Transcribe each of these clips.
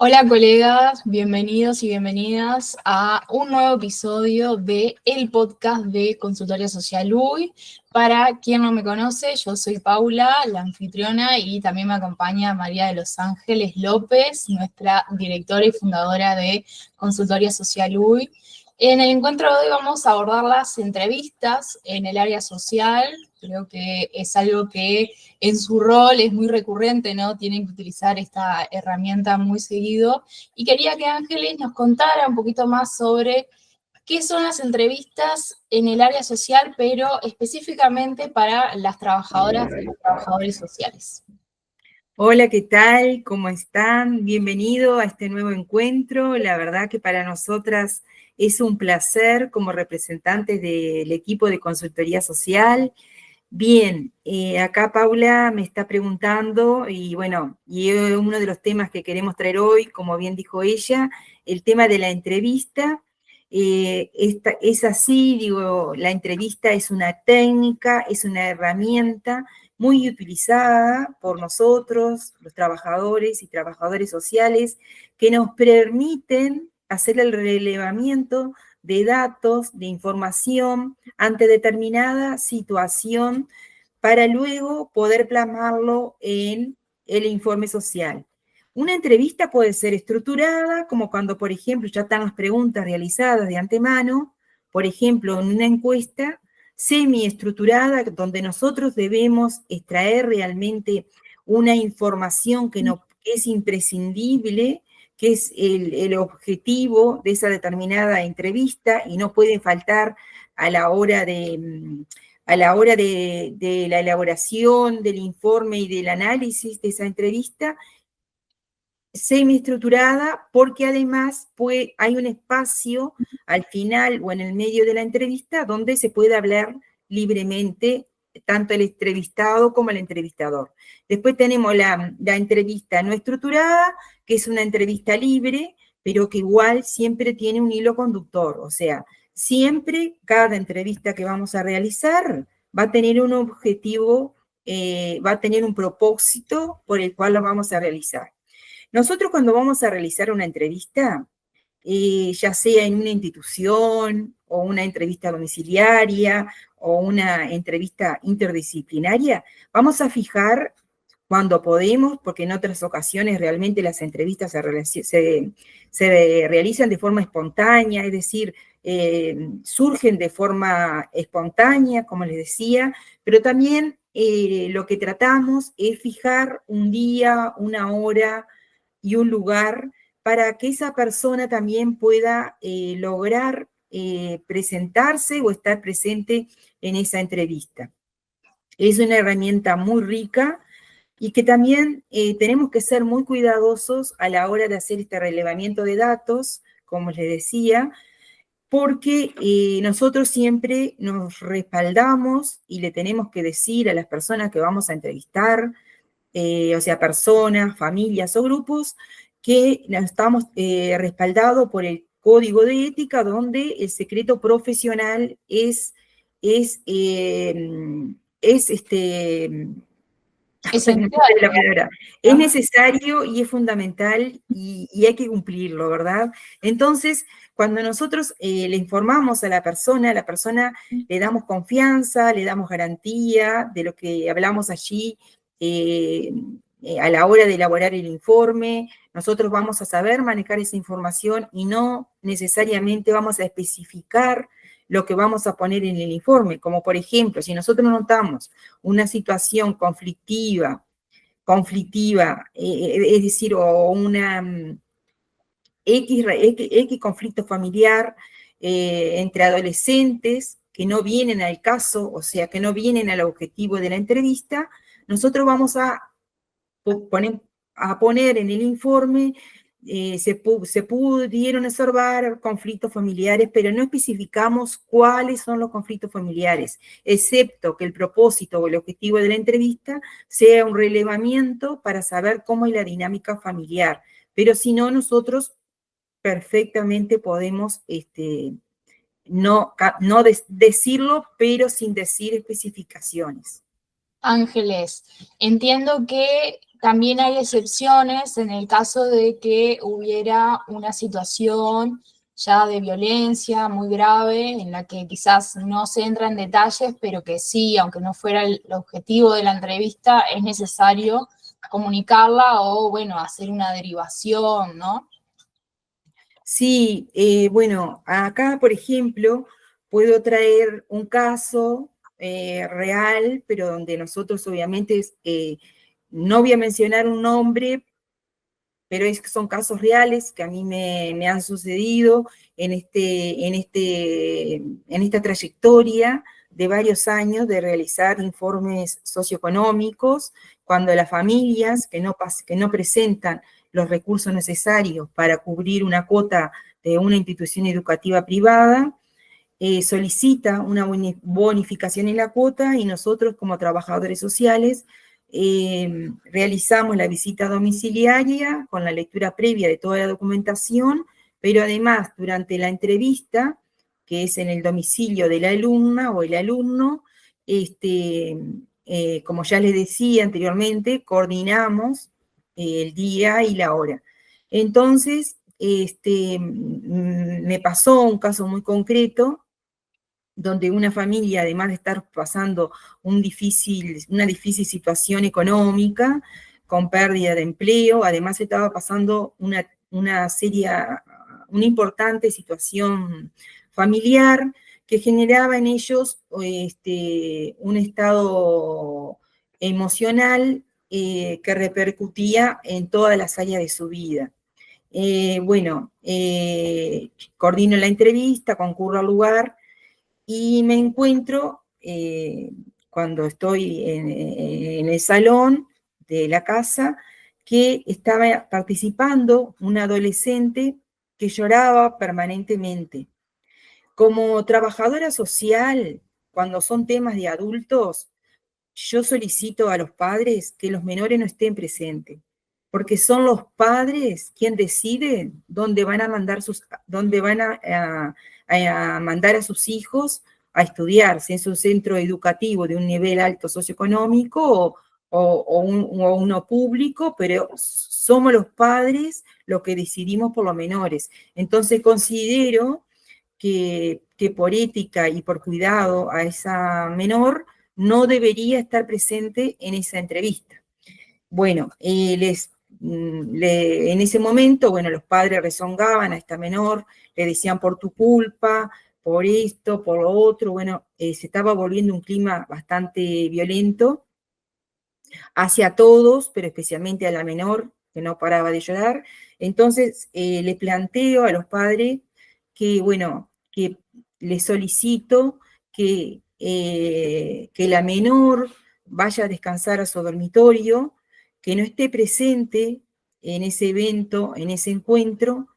Hola colegas, bienvenidos y bienvenidas a un nuevo episodio de el podcast de Consultoría Social UI. Para quien no me conoce, yo soy Paula, la anfitriona, y también me acompaña María de los Ángeles López, nuestra directora y fundadora de Consultoría Social UI. En el encuentro de hoy vamos a abordar las entrevistas en el área social. Creo que es algo que en su rol es muy recurrente, ¿no? Tienen que utilizar esta herramienta muy seguido. Y quería que Ángeles nos contara un poquito más sobre qué son las entrevistas en el área social, pero específicamente para las trabajadoras y los trabajadores sociales. Hola, ¿qué tal? ¿Cómo están? Bienvenido a este nuevo encuentro. La verdad que para nosotras es un placer como representantes del equipo de consultoría social. Bien, acá Paula me está preguntando y bueno, uno de los temas que queremos traer hoy, como bien dijo ella, el tema de la entrevista. Es así, digo, la entrevista es una técnica, es una herramienta muy utilizada por nosotros, los trabajadores y trabajadoras sociales, que nos permiten hacer el relevamiento de datos, de información ante determinada situación para luego poder plasmarlo en el informe social. Una entrevista puede ser estructurada, como cuando, por ejemplo, ya están las preguntas realizadas de antemano, por ejemplo, en una encuesta semiestructurada, donde nosotros debemos extraer realmente una información que es imprescindible, que es el objetivo de esa determinada entrevista y no puede faltar a la hora de la elaboración del informe y del análisis de esa entrevista, semiestructurada, porque además hay un espacio al final o en el medio de la entrevista donde se puede hablar libremente tanto el entrevistado como el entrevistador. Después tenemos la entrevista no estructurada, que es una entrevista libre, pero que igual siempre tiene un hilo conductor, o sea, siempre cada entrevista que vamos a realizar va a tener un objetivo, va a tener un propósito por el cual lo vamos a realizar. Nosotros cuando vamos a realizar una entrevista, ya sea en una institución o una entrevista domiciliaria o una entrevista interdisciplinaria, vamos a fijar cuando podemos, porque en otras ocasiones realmente las entrevistas se realizan de forma espontánea, es decir, surgen de forma espontánea, como les decía, pero también lo que tratamos es fijar un día, una hora y un lugar para que esa persona también pueda lograr presentarse o estar presente en esa entrevista. Es una herramienta muy rica y que también tenemos que ser muy cuidadosos a la hora de hacer este relevamiento de datos, como les decía, porque nosotros siempre nos respaldamos y le tenemos que decir a las personas que vamos a entrevistar, o sea, personas, familias o grupos, que estamos respaldados por el código de ética, donde el secreto profesional es, eh, es este, Esencial, es ¿no? necesario y es fundamental y hay que cumplirlo, ¿verdad? Entonces, cuando nosotros le informamos a la persona le damos confianza, le damos garantía de lo que hablamos allí a la hora de elaborar el informe. Nosotros vamos a saber manejar esa información y no necesariamente vamos a especificar lo que vamos a poner en el informe, como por ejemplo, si nosotros notamos una situación conflictiva, es decir, o una X conflicto familiar entre adolescentes que no vienen al caso, o sea, que no vienen al objetivo de la entrevista, nosotros vamos a poner en el informe, se pudieron observar conflictos familiares, pero no especificamos cuáles son los conflictos familiares, excepto que el propósito o el objetivo de la entrevista sea un relevamiento para saber cómo es la dinámica familiar. Pero si no, nosotros perfectamente podemos no decirlo, pero sin decir especificaciones. Ángeles, entiendo que también hay excepciones en el caso de que hubiera una situación ya de violencia muy grave, en la que quizás no se entra en detalles, pero que sí, aunque no fuera el objetivo de la entrevista, es necesario comunicarla o, bueno, hacer una derivación, ¿no? Sí, bueno, acá, por ejemplo, puedo traer un caso real, pero donde nosotros obviamente, no voy a mencionar un nombre, pero son casos reales que a mí me han sucedido en esta trayectoria de varios años de realizar informes socioeconómicos, cuando las familias que no presentan los recursos necesarios para cubrir una cuota de una institución educativa privada, solicita una bonificación en la cuota y nosotros como trabajadores sociales realizamos la visita domiciliaria con la lectura previa de toda la documentación, pero además durante la entrevista, que es en el domicilio de la alumna o el alumno, como ya les decía anteriormente, coordinamos el día y la hora. Entonces, me pasó un caso muy concreto donde una familia, además de estar pasando una difícil situación económica, con pérdida de empleo, además estaba pasando una importante situación familiar que generaba en ellos un estado emocional que repercutía en todas las áreas de su vida. Coordino la entrevista, concurro al lugar, y me encuentro, cuando estoy en el salón de la casa, que estaba participando una adolescente que lloraba permanentemente. Como trabajadora social, cuando son temas de adultos, yo solicito a los padres que los menores no estén presentes, porque son los padres quienes deciden dónde van a mandar a mandar a sus hijos a estudiar, si es un centro educativo de un nivel alto socioeconómico o uno público, pero somos los padres los que decidimos por los menores. Entonces considero que por ética y por cuidado a esa menor, no debería estar presente en esa entrevista. Bueno, en ese momento, bueno, los padres rezongaban a esta menor, le decían por tu culpa, por esto, por lo otro, bueno, se estaba volviendo un clima bastante violento hacia todos, pero especialmente a la menor, que no paraba de llorar. Entonces, le planteo a los padres que, bueno, que les solicito que la menor vaya a descansar a su dormitorio, que no esté presente en ese evento, en ese encuentro,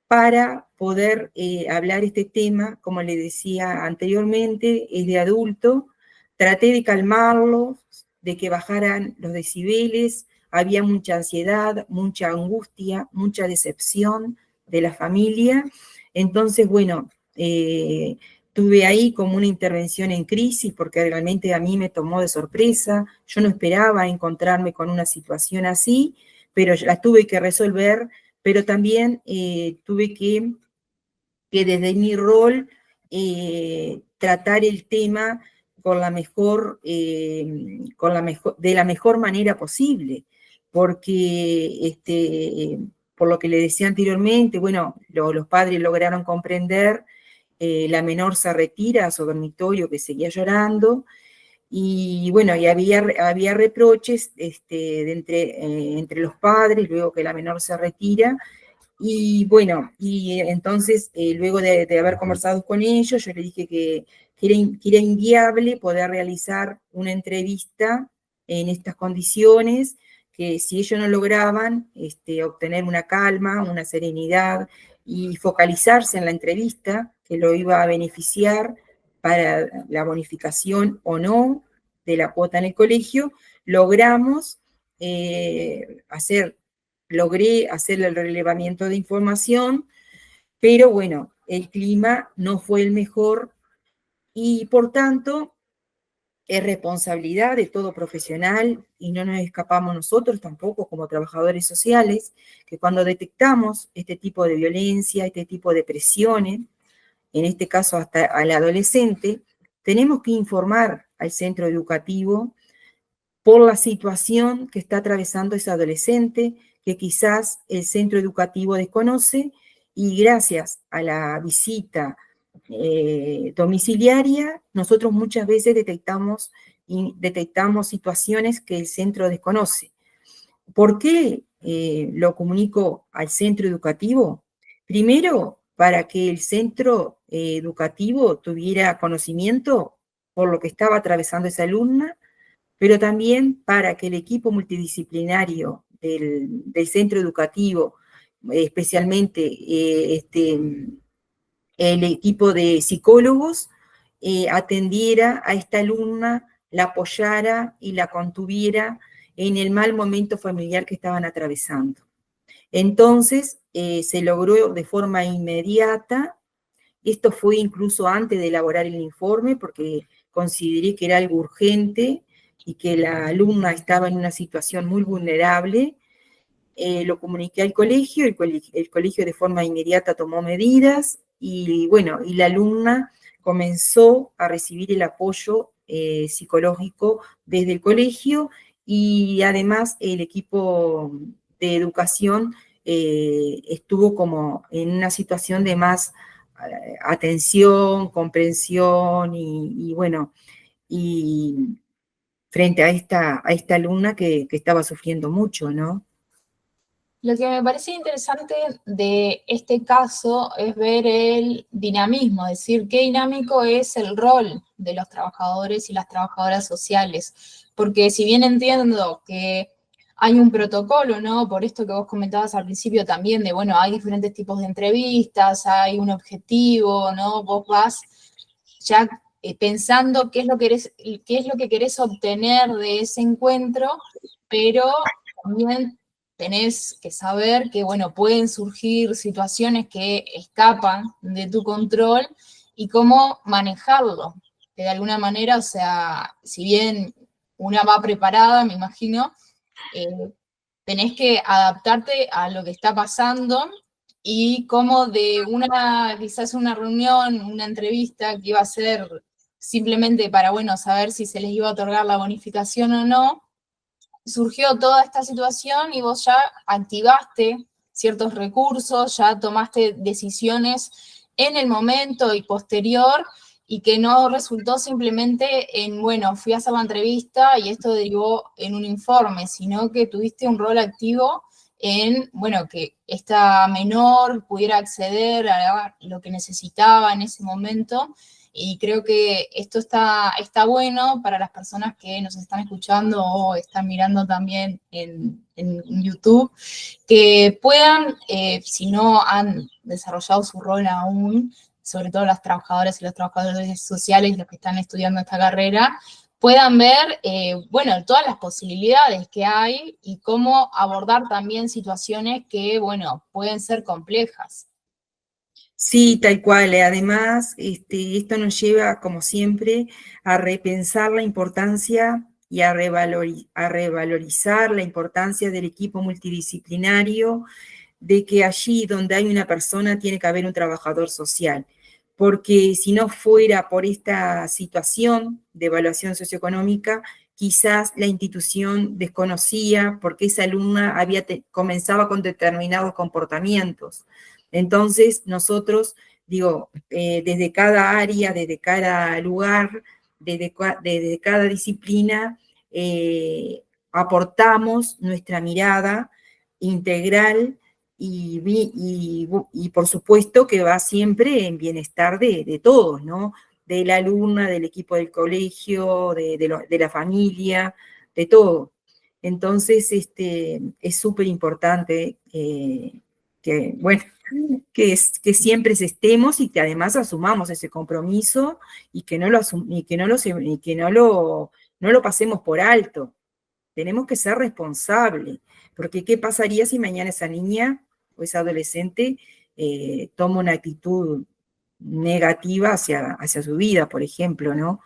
para poder hablar este tema, como le decía anteriormente, es de adulto. Traté de calmarlos, de que bajaran los decibeles, había mucha ansiedad, mucha angustia, mucha decepción de la familia. Entonces, bueno, tuve ahí como una intervención en crisis, porque realmente a mí me tomó de sorpresa, yo no esperaba encontrarme con una situación así, pero la tuve que resolver, pero también tuve que desde mi rol tratar el tema de la mejor manera posible, porque por lo que le decía anteriormente, bueno, los padres lograron comprender, la menor se retira a su dormitorio que seguía llorando, y bueno, y había reproches entre los padres, luego que la menor se retira, y bueno, y entonces, luego de haber conversado con ellos, yo le dije que era inviable poder realizar una entrevista en estas condiciones, que si ellos no lograban obtener una calma, una serenidad y focalizarse en la entrevista, que lo iba a beneficiar para la bonificación o no de la cuota en el colegio, logramos logré hacer el relevamiento de información, pero bueno, el clima no fue el mejor y por tanto es responsabilidad de todo profesional y no nos escapamos nosotros tampoco como trabajadores sociales, que cuando detectamos este tipo de violencia, este tipo de presiones, en este caso hasta al adolescente, tenemos que informar al centro educativo por la situación que está atravesando ese adolescente, que quizás el centro educativo desconoce, y gracias a la visita domiciliaria, nosotros muchas veces detectamos situaciones que el centro desconoce. ¿Por qué lo comunico al centro educativo? Primero, para que el centro educativo tuviera conocimiento por lo que estaba atravesando esa alumna, pero también para que el equipo multidisciplinario del centro educativo, especialmente el equipo de psicólogos, atendiera a esta alumna, la apoyara y la contuviera en el mal momento familiar que estaban atravesando. Entonces, se logró de forma inmediata. Esto fue incluso antes de elaborar el informe, porque consideré que era algo urgente y que la alumna estaba en una situación muy vulnerable. Lo comuniqué al colegio, el colegio de forma inmediata tomó medidas y bueno, y la alumna comenzó a recibir el apoyo psicológico desde el colegio, y además el equipo de educación estuvo como en una situación de más atención, comprensión y bueno, y frente a esta alumna que estaba sufriendo mucho, ¿no? Lo que me parece interesante de este caso es ver el dinamismo, es decir, qué dinámico es el rol de los trabajadores y las trabajadoras sociales. Porque si bien entiendo que hay un protocolo, ¿no? Por esto que vos comentabas al principio también, de, bueno, hay diferentes tipos de entrevistas, hay un objetivo, ¿no? Vos vas ya pensando qué es lo que querés obtener de ese encuentro, pero también tenés que saber que, bueno, pueden surgir situaciones que escapan de tu control y cómo manejarlo. Que de alguna manera, o sea, si bien una va preparada, me imagino, eh, tenés que adaptarte a lo que está pasando y cómo de quizás una reunión, una entrevista que iba a ser simplemente para, bueno, saber si se les iba a otorgar la bonificación o no, surgió toda esta situación y vos ya activaste ciertos recursos, ya tomaste decisiones en el momento y posterior, y que no resultó simplemente en, bueno, fui a hacer la entrevista y esto derivó en un informe, sino que tuviste un rol activo en, bueno, que esta menor pudiera acceder a lo que necesitaba en ese momento. Y creo que esto está bueno para las personas que nos están escuchando o están mirando también en YouTube, que puedan, si no han desarrollado su rol aún, sobre todo las trabajadoras y los trabajadores sociales, los que están estudiando esta carrera, puedan ver, bueno, todas las posibilidades que hay y cómo abordar también situaciones que, bueno, pueden ser complejas. Sí, tal cual. Además, esto nos lleva, como siempre, a repensar la importancia y a revalorizar la importancia del equipo multidisciplinario, de que allí donde hay una persona tiene que haber un trabajador social, porque si no fuera por esta situación de evaluación socioeconómica, quizás la institución desconocía porque esa alumna comenzaba con determinados comportamientos. Entonces, nosotros, digo, desde cada área, desde cada lugar, desde cada disciplina, aportamos nuestra mirada integral y por supuesto que va siempre en bienestar de todos, ¿no? De la alumna, del equipo del colegio, de la familia, de todo. Entonces, es súper importante bueno, que siempre estemos y que además asumamos ese compromiso y que no lo pasemos por alto. Tenemos que ser responsables, porque ¿qué pasaría si mañana esa niña o ese adolescente toma una actitud negativa hacia su vida, por ejemplo, ¿no?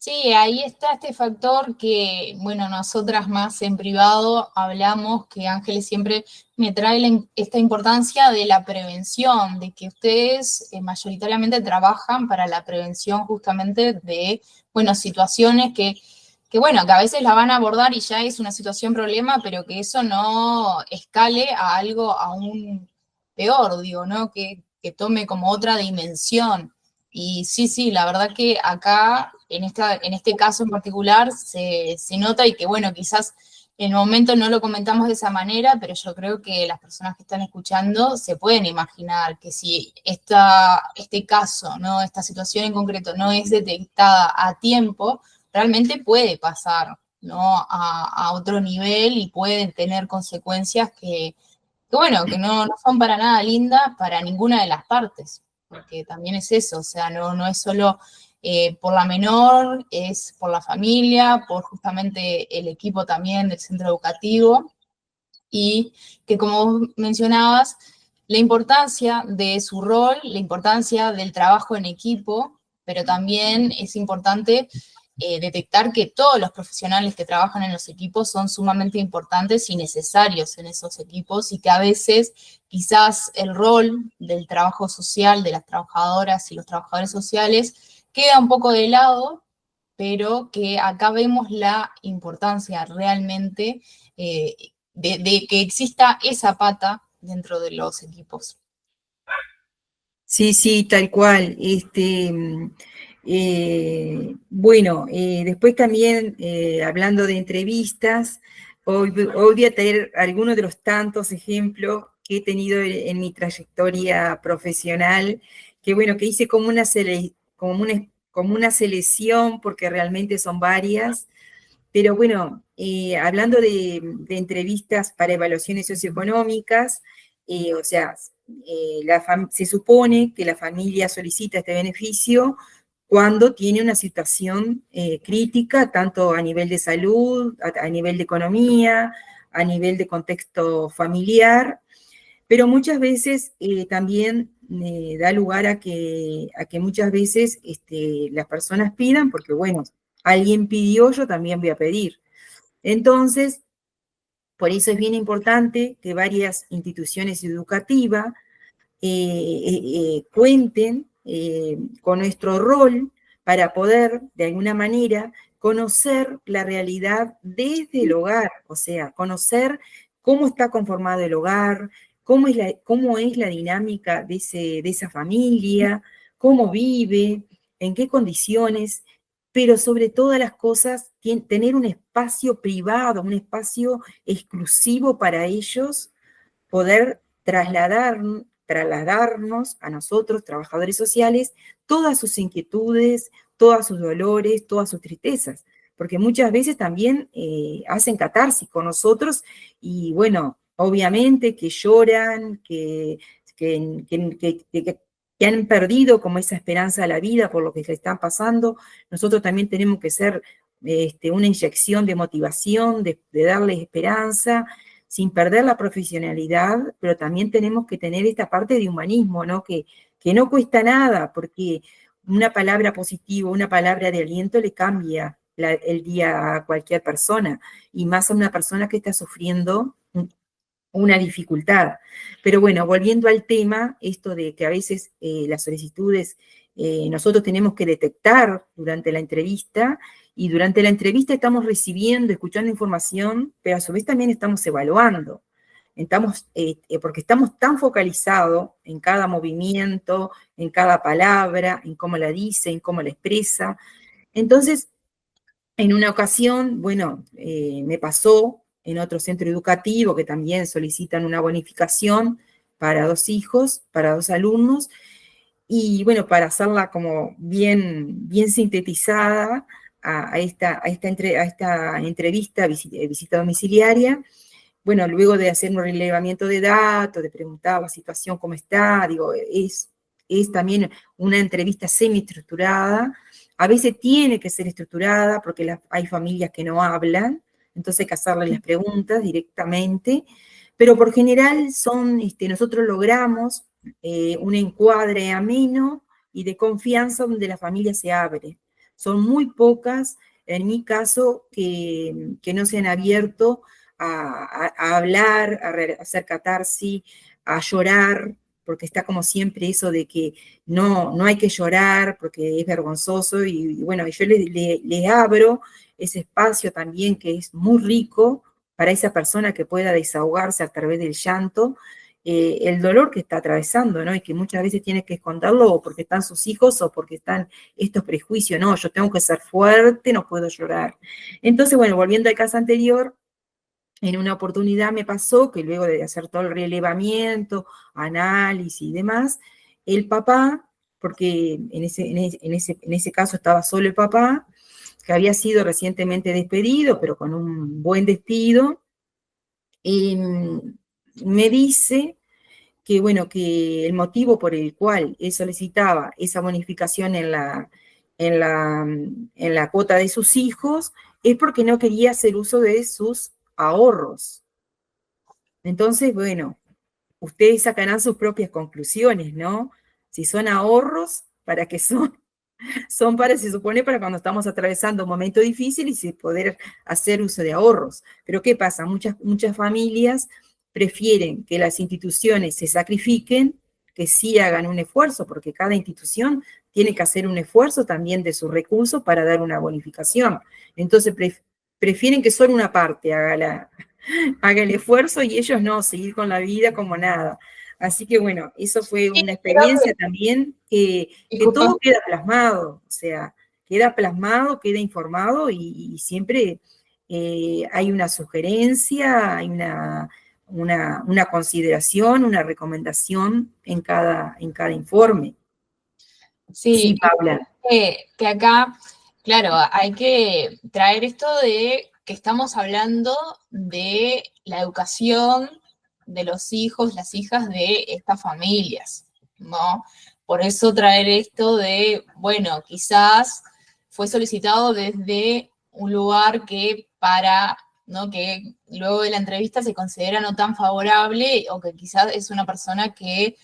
Sí, ahí está este factor que, bueno, nosotras más en privado hablamos, que Ángeles siempre me trae esta importancia de la prevención, de que ustedes mayoritariamente trabajan para la prevención justamente de, bueno, situaciones bueno, que a veces la van a abordar y ya es una situación problema, pero que eso no escale a algo aún peor, digo, ¿no? Que tome como otra dimensión. Y sí, sí, la verdad que acá, en este caso en particular, se nota y que, bueno, quizás en el momento no lo comentamos de esa manera, pero yo creo que las personas que están escuchando se pueden imaginar que si este caso, ¿no? Esta situación en concreto no es detectada a tiempo, realmente puede pasar, ¿no? A otro nivel y pueden tener consecuencias que bueno, que no son para nada lindas para ninguna de las partes, porque también es eso, o sea, no es solo por la menor, es por la familia, por justamente el equipo también del centro educativo, y que como vos mencionabas, la importancia de su rol, la importancia del trabajo en equipo, pero también es importante detectar que todos los profesionales que trabajan en los equipos son sumamente importantes y necesarios en esos equipos y que a veces quizás el rol del trabajo social, de las trabajadoras y los trabajadores sociales, queda un poco de lado, pero que acá vemos la importancia realmente de que exista esa pata dentro de los equipos. Sí, sí, tal cual. Bueno, después también, hablando de entrevistas, hoy voy a traer algunos de los tantos ejemplos que he tenido en mi trayectoria profesional, que bueno, que hice como como una selección, porque realmente son varias, pero bueno, hablando de entrevistas para evaluaciones socioeconómicas, o sea, se supone que la familia solicita este beneficio cuando tiene una situación crítica, tanto a nivel de salud, a nivel de economía, a nivel de contexto familiar, pero muchas veces también da lugar a que muchas veces las personas pidan, porque bueno, alguien pidió, yo también voy a pedir. Entonces, por eso es bien importante que varias instituciones educativas cuenten con nuestro rol para poder, de alguna manera, conocer la realidad desde el hogar, o sea, conocer cómo está conformado el hogar, cómo es la dinámica de esa familia, cómo vive, en qué condiciones, pero sobre todas las cosas, tener un espacio privado, un espacio exclusivo para ellos, poder trasladarnos a nosotros, trabajadores sociales, todas sus inquietudes, todos sus dolores, todas sus tristezas, porque muchas veces también hacen catarsis con nosotros y bueno, obviamente que lloran, que, que- que- que han perdido como esa esperanza a la vida por lo que le están pasando. Nosotros también tenemos que ser una inyección de motivación, de darles esperanza, sin perder la profesionalidad, pero también tenemos que tener esta parte de humanismo, ¿no? Que no cuesta nada, porque una palabra positiva, una palabra de aliento le cambia el día a cualquier persona, y más a una persona que está sufriendo una dificultad. Pero bueno, volviendo al tema, esto de que a veces las solicitudes nosotros tenemos que detectar durante la entrevista, y durante la entrevista estamos recibiendo, escuchando información, pero a su vez también estamos evaluando. Porque estamos tan focalizados en cada movimiento, en cada palabra, en cómo la dice, en cómo la expresa. Entonces, en una ocasión, bueno, me pasó en otro centro educativo que también solicitan una bonificación para 2 hijos, para 2 alumnos, y bueno, para hacerla como bien sintetizada a esta entrevista, visita domiciliaria, bueno, luego de hacer un relevamiento de datos, de preguntar la situación, cómo está, digo, es también una entrevista semi-estructurada. A veces tiene que ser estructurada porque hay familias que no hablan, entonces hay que hacerle las preguntas directamente, pero por general nosotros logramos un encuadre ameno y de confianza donde la familia se abre. son muy pocas, en mi caso, que no se han abierto a hablar, a hacer catarsis, a llorar, porque está como siempre eso de que no hay que llorar porque es vergonzoso, y bueno, yo le abro ese espacio también que es muy rico para esa persona que pueda desahogarse a través del llanto, el dolor que está atravesando, ¿no? Y que muchas veces tiene que esconderlo o porque están sus hijos o porque están estos prejuicios, no, yo tengo que ser fuerte, no puedo llorar. Entonces, bueno, volviendo al caso anterior, en una oportunidad me pasó que luego de hacer todo el relevamiento, análisis y demás, el papá, porque en ese caso estaba solo el papá, que había sido recientemente despedido, pero con un buen despido, me dice que, bueno, que el motivo por el cual él solicitaba esa bonificación en la cuota de sus hijos es porque no quería hacer uso de sus ahorros. Entonces, bueno, ustedes sacarán sus propias conclusiones, ¿no? Si son ahorros, ¿para qué son? Son para, se supone, para cuando estamos atravesando un momento difícil y poder hacer uso de ahorros. Pero ¿qué pasa? Muchas familias prefieren que las instituciones se sacrifiquen, que sí hagan un esfuerzo, porque cada institución tiene que hacer un esfuerzo también de sus recursos para dar una bonificación. Entonces prefieren que solo una parte haga el esfuerzo y ellos no, seguir con la vida como nada. Así que bueno, eso fue Sí, una creo que, experiencia también que disculpa. todo queda plasmado, o sea, queda plasmado, queda informado y siempre hay una sugerencia, hay una consideración, una recomendación en cada informe. Sí, Sí, Paula. que acá, claro, hay que traer esto de que estamos hablando de la educación de los hijos, las hijas de estas familias, ¿no? Por eso traer esto de, bueno, quizás fue solicitado desde un lugar que para, ¿no? Que luego de la entrevista se considera no tan favorable o que quizás es una persona que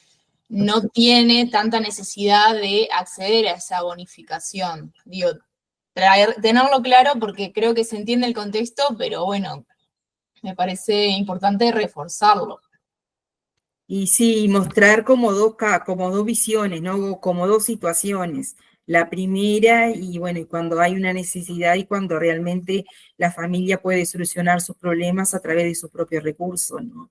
no tiene tanta necesidad de acceder a esa bonificación. Digo, tenerlo claro porque creo que se entiende el contexto, pero bueno, me parece importante reforzarlo. Y sí, mostrar como dos visiones, ¿no? Como dos situaciones. La primera, y bueno, y cuando hay una necesidad y cuando realmente la familia puede solucionar sus problemas a través de sus propios recursos, ¿no?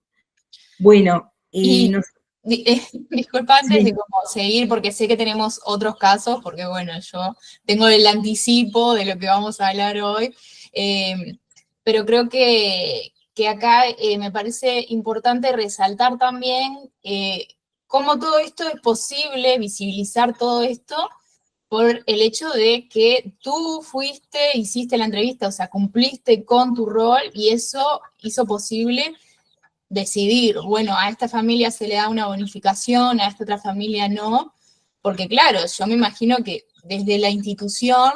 Bueno, Y no disculpa antes de sé, como seguir, porque sé que tenemos otros casos, porque bueno, yo tengo el anticipo de lo que vamos a hablar hoy, eh, pero creo que acá me parece importante resaltar también cómo todo esto es posible, visibilizar todo esto por el hecho de que tú fuiste, hiciste la entrevista, o sea, cumpliste con tu rol y eso hizo posible decidir, bueno, a esta familia se le da una bonificación, a esta otra familia no, porque claro, yo me imagino que desde la institución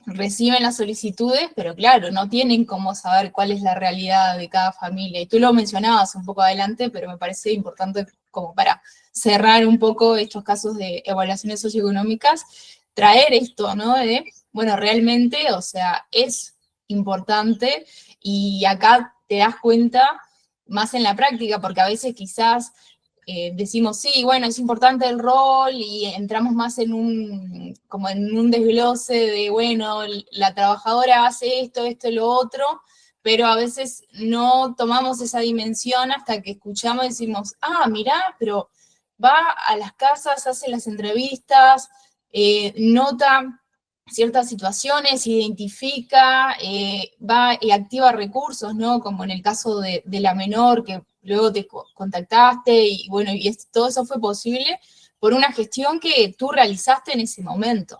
reciben las solicitudes, pero claro, no tienen cómo saber cuál es la realidad de cada familia. Y tú lo mencionabas un poco adelante, pero me parece importante como para cerrar un poco estos casos de evaluaciones socioeconómicas, traer esto, ¿no? De, bueno, realmente, o sea, es importante y acá te das cuenta más en la práctica, porque a veces quizás decimos, sí, bueno, es importante el rol y entramos más como en un desglose de, bueno, la trabajadora hace esto, esto y lo otro, pero a veces no tomamos esa dimensión hasta que escuchamos y decimos, ah, mirá, pero va a las casas, hace las entrevistas, nota ciertas situaciones, identifica, va y activa recursos, ¿no? Como en el caso de la menor, que luego te contactaste y bueno, todo eso fue posible por una gestión que tú realizaste en ese momento.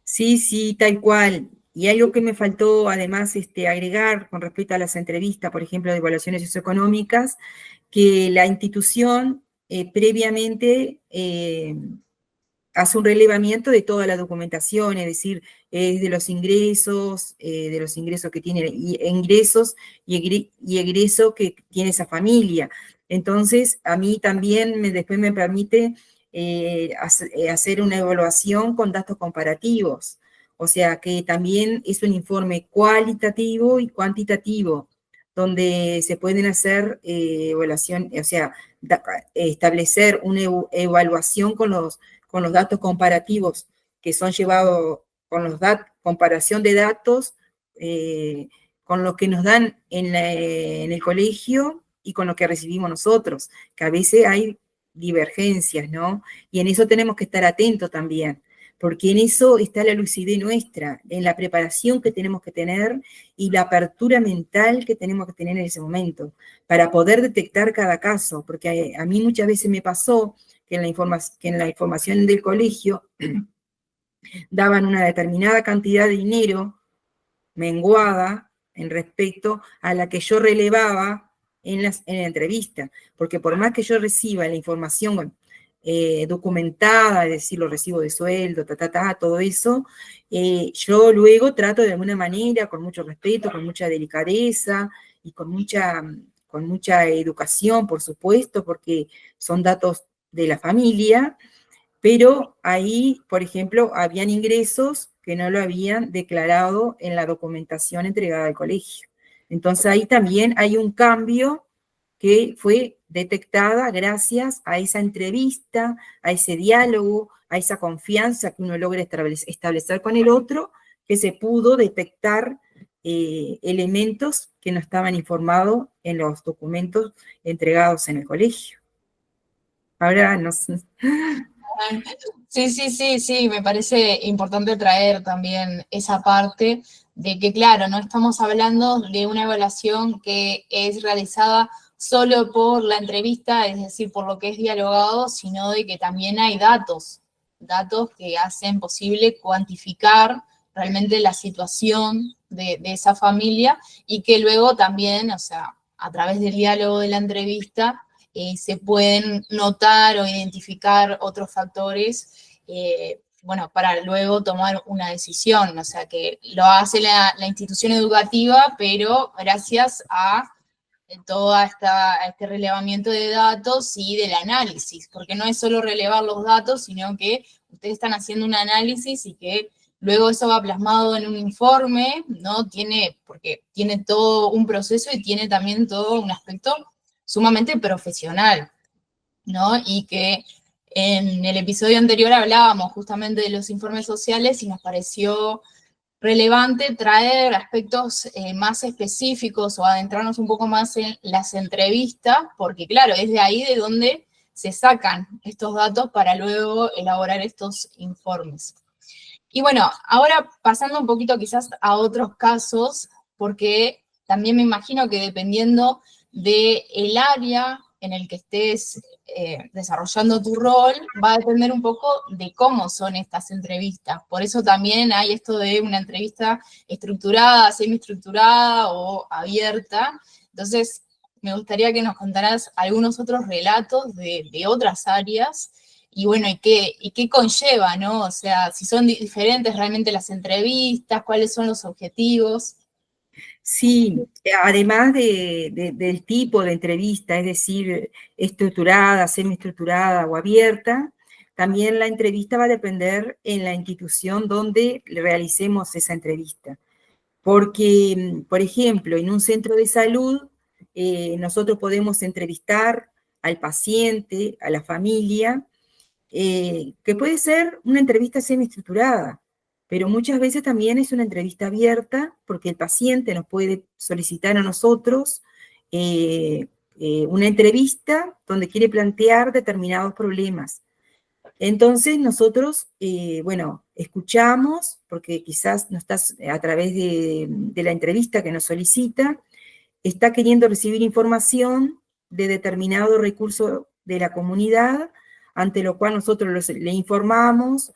sí, sí, tal cual. Y algo que me faltó además agregar con respecto a las entrevistas, por ejemplo, de evaluaciones socioeconómicas, que la institución previamente hace un relevamiento de toda la documentación, es decir, de los ingresos que tiene, ingresos y egreso que tiene esa familia. Entonces, a mí también después me permite hacer una evaluación con datos comparativos. O sea que también es un informe cualitativo y cuantitativo, donde se pueden hacer evaluación, o sea, establecer una evaluación con los datos comparativos que son llevados, con los comparación de datos, con lo que nos dan en el colegio y con lo que recibimos nosotros, que a veces hay divergencias, ¿no? Y en eso tenemos que estar atentos también, porque en eso está la lucidez nuestra, en la preparación que tenemos que tener y la apertura mental que tenemos que tener en ese momento, para poder detectar cada caso, porque a mí muchas veces me pasó que en la información del colegio daban una determinada cantidad de dinero menguada en respecto a la que yo relevaba en la entrevista, porque por más que yo reciba la información documentada, es decir, los recibos de sueldo, todo eso, yo luego trato de alguna manera, con mucho respeto, con mucha delicadeza y con mucha educación, por supuesto, porque son datos de la familia, pero ahí, por ejemplo, habían ingresos que no lo habían declarado en la documentación entregada al colegio. Entonces ahí también hay un cambio que fue detectada gracias a esa entrevista, a ese diálogo, a esa confianza que uno logra establecer con el otro, que se pudo detectar elementos que no estaban informados en los documentos entregados en el colegio. Ahora no sé. Sí, sí, sí, sí, me parece importante traer también esa parte de que, claro, no estamos hablando de una evaluación que es realizada solo por la entrevista, es decir, por lo que es dialogado, sino de que también hay datos que hacen posible cuantificar realmente la situación de esa familia y que luego también, o sea, a través del diálogo de la entrevista, se pueden notar o identificar otros factores, bueno, para luego tomar una decisión, o sea, que lo hace la institución educativa, pero gracias a todo este relevamiento de datos y del análisis, porque no es solo relevar los datos, sino que ustedes están haciendo un análisis y que luego eso va plasmado en un informe, ¿no? Porque tiene todo un proceso y tiene también todo un aspecto sumamente profesional, ¿no? Y que en el episodio anterior hablábamos justamente de los informes sociales y nos pareció relevante traer aspectos más específicos o adentrarnos un poco más en las entrevistas, porque claro, es de ahí de donde se sacan estos datos para luego elaborar estos informes. Y bueno, ahora pasando un poquito quizás a otros casos, porque también me imagino que dependiendo del área en el que estés desarrollando tu rol, va a depender un poco de cómo son estas entrevistas. Por eso también hay esto de una entrevista estructurada, semiestructurada o abierta. Entonces, me gustaría que nos contaras algunos otros relatos de otras áreas y bueno, ¿y qué conlleva, no? O sea, si son diferentes realmente las entrevistas, cuáles son los objetivos. Sí, además del tipo de entrevista, es decir, estructurada, semiestructurada o abierta, también la entrevista va a depender en la institución donde realicemos esa entrevista. Porque, por ejemplo, en un centro de salud, nosotros podemos entrevistar al paciente, a la familia, que puede ser una entrevista semiestructurada, pero muchas veces también es una entrevista abierta porque el paciente nos puede solicitar a nosotros una entrevista donde quiere plantear determinados problemas. Entonces nosotros, bueno, escuchamos, porque quizás no estás a través de la entrevista que nos solicita, está queriendo recibir información de determinado recurso de la comunidad, ante lo cual nosotros le informamos,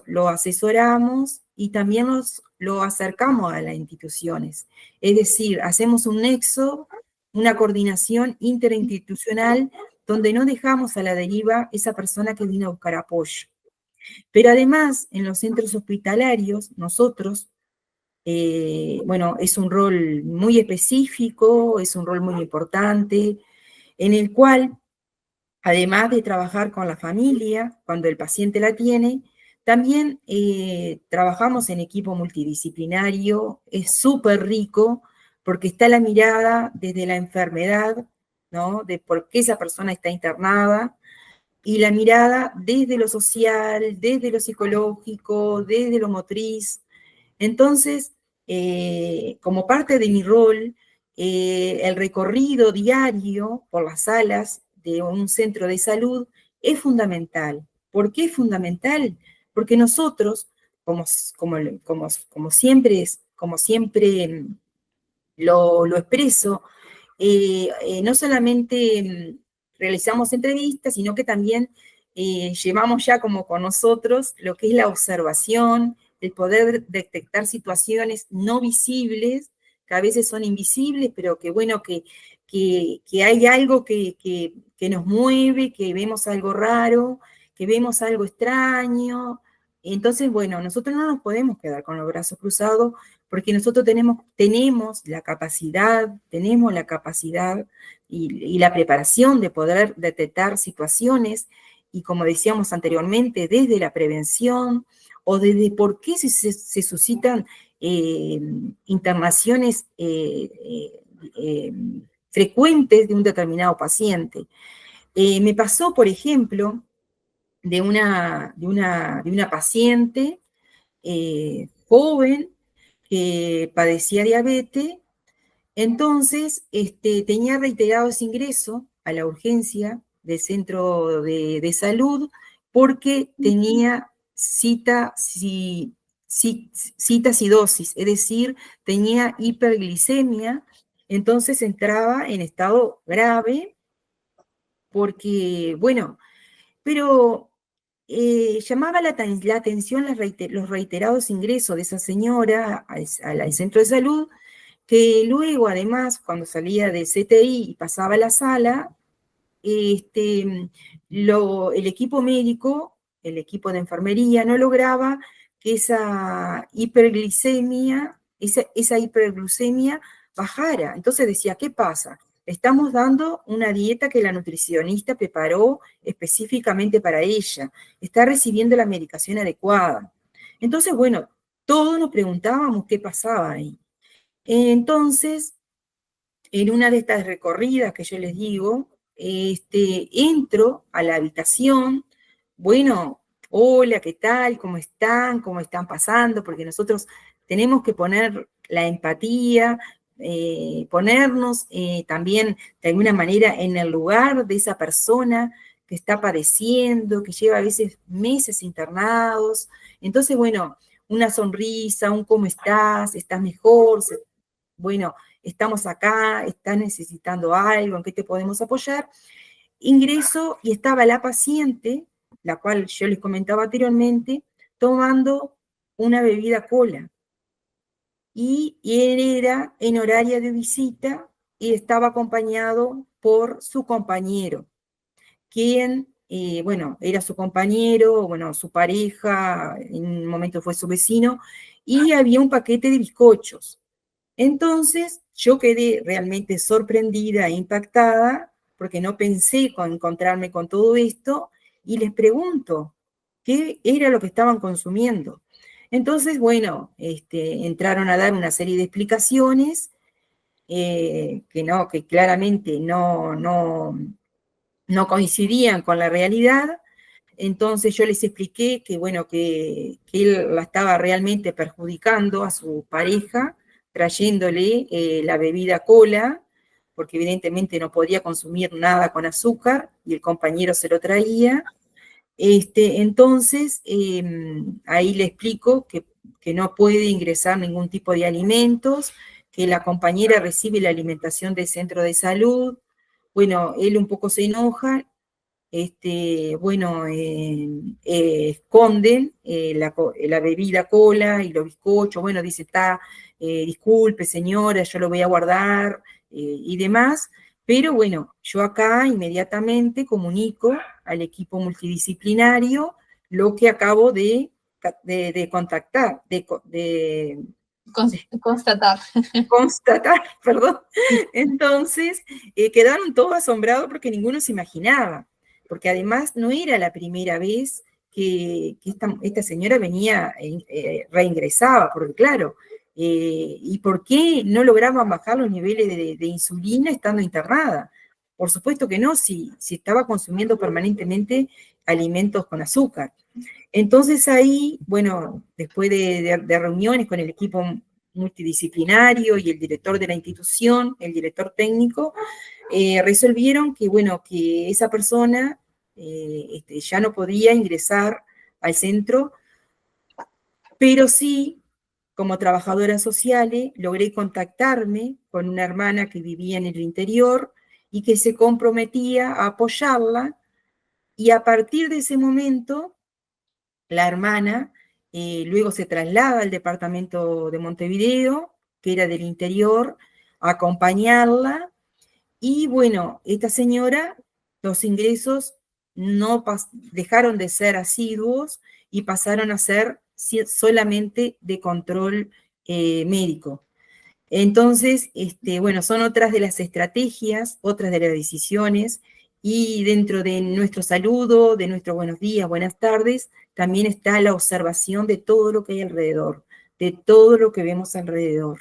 lo asesoramos y también lo acercamos a las instituciones. Es decir, hacemos un nexo, una coordinación interinstitucional donde no dejamos a la deriva esa persona que vino a buscar apoyo. Pero además, en los centros hospitalarios, nosotros bueno, es un rol muy específico, es un rol muy importante, en el cual, además de trabajar con la familia, cuando el paciente la tiene, También trabajamos en equipo multidisciplinario, es súper rico porque está la mirada desde la enfermedad, ¿no? De por qué esa persona está internada, y la mirada desde lo social, desde lo psicológico, desde lo motriz. Entonces, como parte de mi rol, el recorrido diario por las salas de un centro de salud es fundamental. ¿Por qué es fundamental? Porque nosotros, como siempre lo expreso, no solamente realizamos entrevistas, sino que también llevamos ya como con nosotros lo que es la observación, el poder detectar situaciones no visibles, que a veces son invisibles, pero que bueno, que hay algo que nos mueve, que vemos algo raro, que vemos algo extraño. Entonces, bueno, nosotros no nos podemos quedar con los brazos cruzados porque nosotros tenemos la capacidad y la preparación de poder detectar situaciones, y como decíamos anteriormente, desde la prevención o desde por qué se suscitan internaciones frecuentes de un determinado paciente. Me pasó, por ejemplo, de una paciente joven que padecía diabetes. Entonces, tenía reiterados ingresos a la urgencia del centro de salud porque tenía citocidosis, es decir, tenía hiperglicemia. Entonces entraba en estado grave porque, bueno, pero llamaba la atención los reiterados ingresos de esa señora al centro de salud, que luego, además, cuando salía del CTI y pasaba a la sala, el equipo médico, el equipo de enfermería, no lograba que esa hiperglucemia bajara. Entonces decía, ¿qué pasa? Estamos dando una dieta que la nutricionista preparó específicamente para ella. Está recibiendo la medicación adecuada. Entonces, bueno, todos nos preguntábamos qué pasaba ahí. Entonces, en una de estas recorridas que yo les digo, entro a la habitación, bueno, hola, ¿qué tal? ¿Cómo están? ¿Cómo están pasando? Porque nosotros tenemos que poner la empatía, ponernos también de alguna manera en el lugar de esa persona que está padeciendo, que lleva a veces meses internados. Entonces, bueno, una sonrisa, un ¿cómo estás? ¿Estás mejor? Bueno, estamos acá, estás necesitando algo, ¿en qué te podemos apoyar? Ingreso y estaba la paciente, la cual yo les comentaba anteriormente, tomando una bebida cola. Y él era en horario de visita y estaba acompañado por su compañero, quien, bueno, era su compañero, bueno, su pareja, en un momento fue su vecino, y había un paquete de bizcochos. Entonces, yo quedé realmente sorprendida e impactada porque no pensé con encontrarme con todo esto y les pregunto qué era lo que estaban consumiendo. Entonces, bueno, entraron a dar una serie de explicaciones que claramente no coincidían con la realidad. Entonces yo les expliqué que, bueno, que él la estaba realmente perjudicando a su pareja, trayéndole la bebida cola, porque evidentemente no podía consumir nada con azúcar, y el compañero se lo traía. Entonces, ahí le explico que no puede ingresar ningún tipo de alimentos, que la compañera recibe la alimentación del centro de salud. Bueno, él un poco se enoja, bueno, esconden la bebida cola y los bizcochos, bueno, dice, disculpe señora, yo lo voy a guardar y demás, pero bueno, yo acá inmediatamente comunico al equipo multidisciplinario lo que acabo de contactar, Constatar. constatar, perdón. Entonces, quedaron todos asombrados porque ninguno se imaginaba, porque además no era la primera vez esta señora venía, reingresaba, porque claro, ¿y por qué no lograban bajar los niveles de insulina estando internada? Por supuesto que no, si estaba consumiendo permanentemente alimentos con azúcar. Entonces ahí, bueno, después de reuniones con el equipo multidisciplinario y el director de la institución, el director técnico, resolvieron que, bueno, que esa persona ya no podía ingresar al centro, pero sí, como trabajadora social, logré contactarme con una hermana que vivía en el interior y que se comprometía a apoyarla, y a partir de ese momento, la hermana luego se traslada al departamento de Montevideo, que era del interior, a acompañarla. Y bueno, esta señora, los ingresos no dejaron de ser asiduos y pasaron a ser solamente de control médico. Entonces, bueno, son otras de las estrategias, otras de las decisiones, y dentro de nuestro saludo, de nuestro buenos días, buenas tardes, también está la observación de todo lo que hay alrededor, de todo lo que vemos alrededor.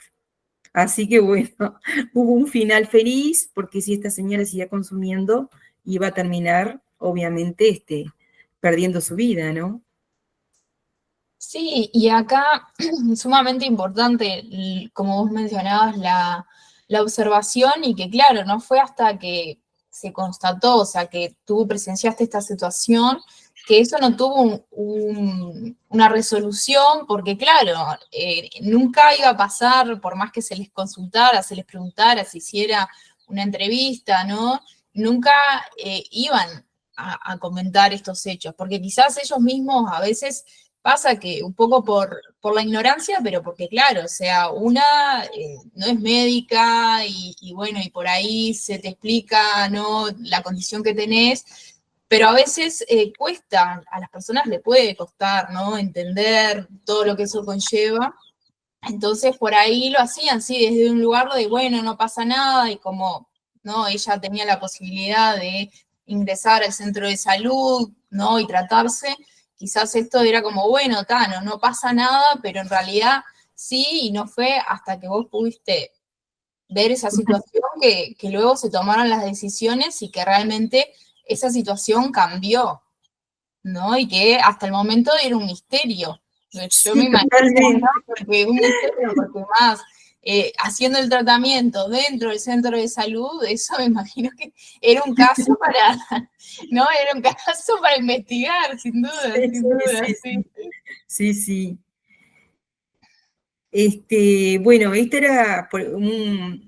Así que bueno, hubo un final feliz, porque si esta señora seguía consumiendo, iba a terminar, obviamente, perdiendo su vida, ¿no? Sí, y acá sumamente importante, como vos mencionabas, la observación y que claro, no fue hasta que se constató, o sea, que tú presenciaste esta situación, que eso no tuvo una resolución, porque claro, nunca iba a pasar, por más que se les consultara, se les preguntara, se hiciera una entrevista, ¿no? Nunca iban a comentar estos hechos, porque quizás ellos mismos a veces pasa que un poco por la ignorancia, pero porque claro, o sea, una no es médica y bueno, y por ahí se te explica, ¿no?, la condición que tenés, pero a veces cuesta, a las personas le puede costar, ¿no?, entender todo lo que eso conlleva. Entonces por ahí lo hacían, sí, desde un lugar de, bueno, no pasa nada, y como, ¿no?, ella tenía la posibilidad de ingresar al centro de salud, ¿no?, y tratarse, quizás esto era como, bueno, Tano, no pasa nada, pero en realidad sí, y no fue hasta que vos pudiste ver esa situación que luego se tomaron las decisiones y que realmente esa situación cambió, ¿no? Y que hasta el momento era un misterio. Yo me Sí, imagino, ¿no? totalmente. Porque un misterio, porque más haciendo el tratamiento dentro del centro de salud, eso me imagino que era un caso para, ¿no? Era un caso para investigar, Sí, sin duda, sí, sí. sí, sí, sí. Bueno, este era un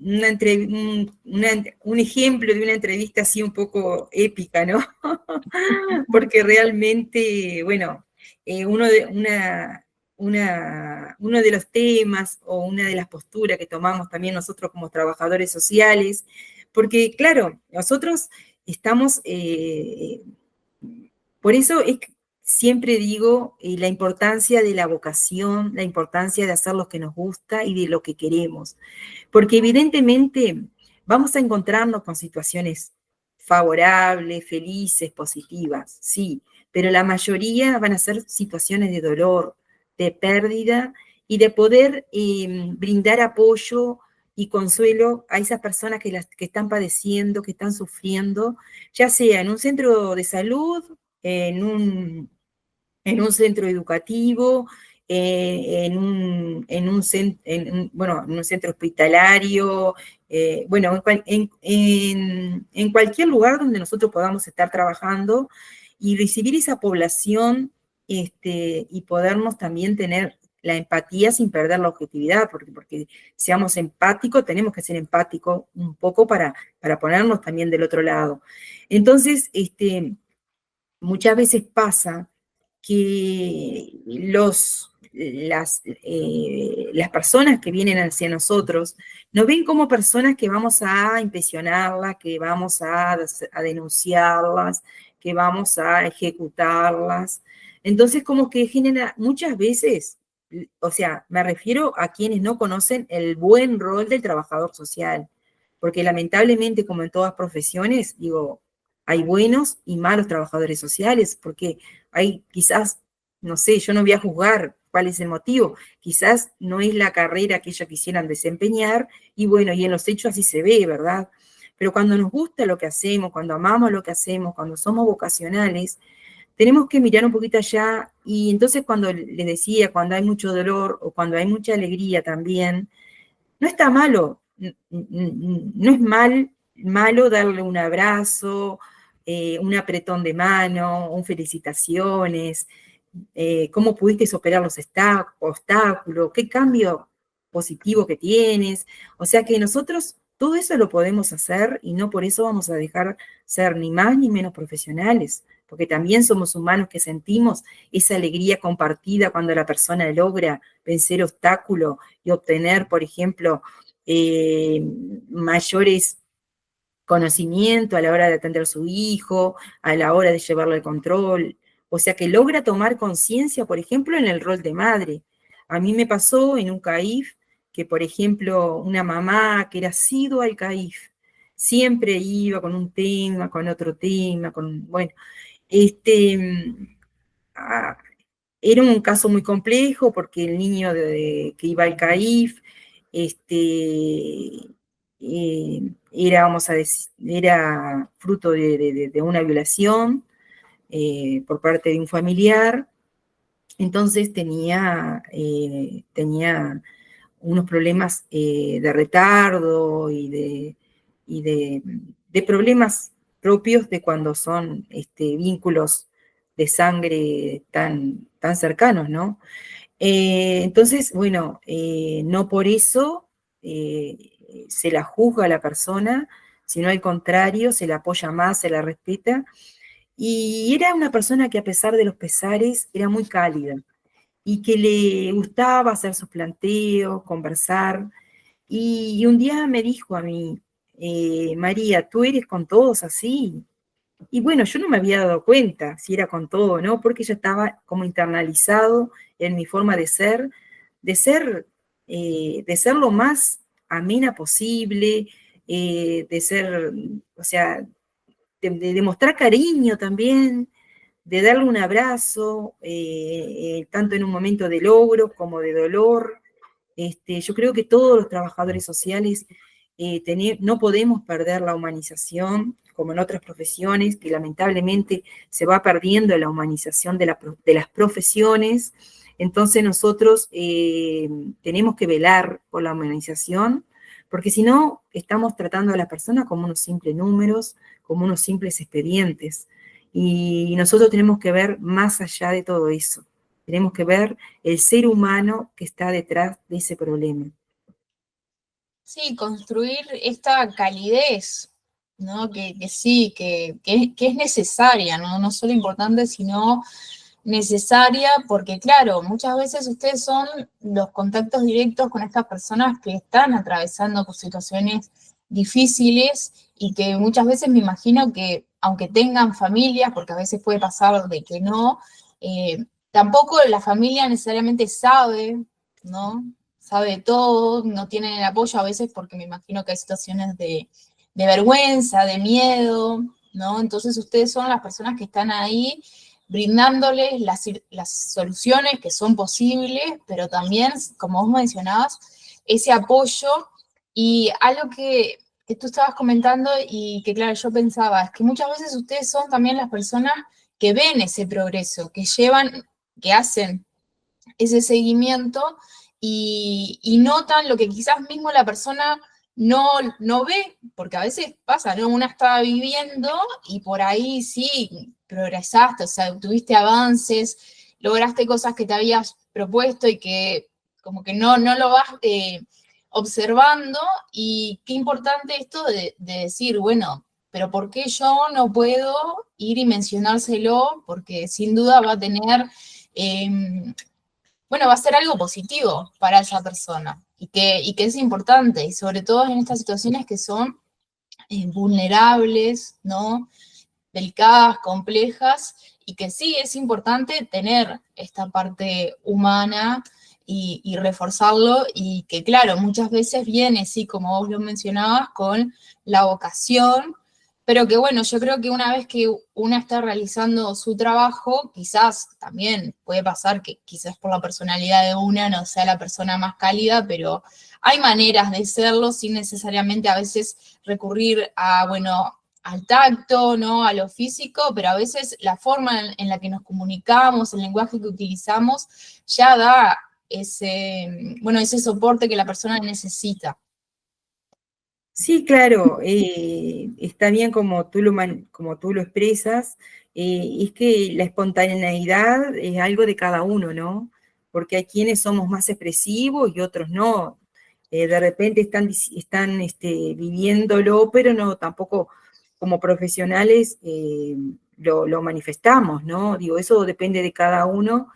ejemplo de una entrevista así un poco épica, ¿no? Porque realmente, bueno, uno de los temas o una de las posturas que tomamos también nosotros como trabajadores sociales, porque claro, nosotros estamos, por eso es que siempre digo la importancia de la vocación, la importancia de hacer lo que nos gusta y de lo que queremos, porque evidentemente vamos a encontrarnos con situaciones favorables, felices, positivas, sí, pero la mayoría van a ser situaciones de dolor, de pérdida y de poder brindar apoyo y consuelo a esas personas que están padeciendo, que están sufriendo, ya sea en un centro de salud, en un, en un centro educativo, bueno, en un centro hospitalario, bueno, en cualquier lugar donde nosotros podamos estar trabajando y recibir esa población, y podernos también tener la empatía sin perder la objetividad, porque seamos empáticos, tenemos que ser empáticos un poco para ponernos también del otro lado. Entonces, muchas veces pasa que las personas que vienen hacia nosotros nos ven como personas que vamos a impresionarlas, que vamos a denunciarlas, que vamos a ejecutarlas. Entonces, como que genera muchas veces, o sea, me refiero a quienes no conocen el buen rol del trabajador social, porque lamentablemente, como en todas profesiones, digo, hay buenos y malos trabajadores sociales, porque hay quizás, no sé, yo no voy a juzgar cuál es el motivo, quizás no es la carrera que ellos quisieran desempeñar, y bueno, y en los hechos así se ve, ¿verdad? Pero cuando nos gusta lo que hacemos, cuando amamos lo que hacemos, cuando somos vocacionales, tenemos que mirar un poquito allá, y entonces cuando les decía, cuando hay mucho dolor o cuando hay mucha alegría también, no está malo, no es malo darle un abrazo, un apretón de mano, un felicitaciones, cómo pudiste superar los obstáculos, qué cambio positivo que tienes. O sea que nosotros todo eso lo podemos hacer y no por eso vamos a dejar ser ni más ni menos profesionales, porque también somos humanos que sentimos esa alegría compartida cuando la persona logra vencer obstáculos y obtener, por ejemplo, mayores conocimiento a la hora de atender a su hijo, a la hora de llevarlo al control. O sea, que logra tomar conciencia, por ejemplo, en el rol de madre. A mí me pasó en un CAIF que, por ejemplo, una mamá que era asidua al CAIF, siempre iba con un tema, con otro tema, bueno, ah, era un caso muy complejo porque el niño que iba al CAIF, era, vamos a decir, era fruto de una violación por parte de un familiar, entonces tenía unos problemas de retardo y de problemas propios de cuando son vínculos de sangre tan cercanos, ¿no? Entonces, bueno, no por eso se la juzga a la persona, sino al contrario, se la apoya más, se la respeta. Y era una persona que a pesar de los pesares era muy cálida y que le gustaba hacer sus planteos, conversar. Y un día me dijo a mí, María, ¿tú eres con todos así? Y bueno, yo no me había dado cuenta si era con todo o no, porque ya estaba como internalizado en mi forma de ser, de ser lo más amena posible, de ser, o sea, de demostrar cariño también, de darle un abrazo, tanto en un momento de logro como de dolor. Yo creo que todos los trabajadores sociales no podemos perder la humanización, como en otras profesiones, que lamentablemente se va perdiendo la humanización de las profesiones. Entonces nosotros tenemos que velar por la humanización, porque si no, estamos tratando a las personas como unos simples números, como unos simples expedientes. Y nosotros tenemos que ver más allá de todo eso. Tenemos que ver el ser humano que está detrás de ese problema. Sí, construir esta calidez, ¿no? Que sí, que es necesaria, ¿no? No solo importante, sino necesaria, porque claro, muchas veces ustedes son los contactos directos con estas personas que están atravesando por situaciones difíciles y que muchas veces me imagino que, aunque tengan familias, porque a veces puede pasar de que no, tampoco la familia necesariamente sabe, ¿no? Sabe todo, no tienen el apoyo a veces porque me imagino que hay situaciones de vergüenza, de miedo, ¿no? Entonces ustedes son las personas que están ahí brindándoles las soluciones que son posibles, pero también, como vos mencionabas, ese apoyo y algo que tú estabas comentando y que, claro, yo pensaba, es que muchas veces ustedes son también las personas que ven ese progreso, que llevan, que hacen ese seguimiento y notan lo que quizás mismo la persona no ve, porque a veces pasa, ¿no? Una está viviendo y por ahí sí progresaste, o sea, tuviste avances, lograste cosas que te habías propuesto y que como que no lo vas observando, y qué importante esto de decir, bueno, pero ¿por qué yo no puedo ir y mencionárselo? Porque sin duda va a tener bueno, va a ser algo positivo para esa persona y que es importante, y sobre todo en estas situaciones que son vulnerables, ¿no? Delicadas, complejas, y que sí es importante tener esta parte humana y reforzarlo, y que claro, muchas veces viene, sí, como vos lo mencionabas, con la vocación, pero que bueno, yo creo que una vez que una está realizando su trabajo, quizás también puede pasar que quizás por la personalidad de una no sea la persona más cálida, pero hay maneras de serlo sin necesariamente a veces recurrir a, bueno, al tacto, ¿no? A lo físico, pero a veces la forma en la que nos comunicamos, el lenguaje que utilizamos, ya da ese, bueno, ese soporte que la persona necesita. Sí, claro, está bien como tú lo expresas, es que la espontaneidad es algo de cada uno, ¿no? Porque hay quienes somos más expresivos y otros no. De repente están viviéndolo, pero no, tampoco como profesionales lo manifestamos, ¿no? Digo, eso depende de cada uno,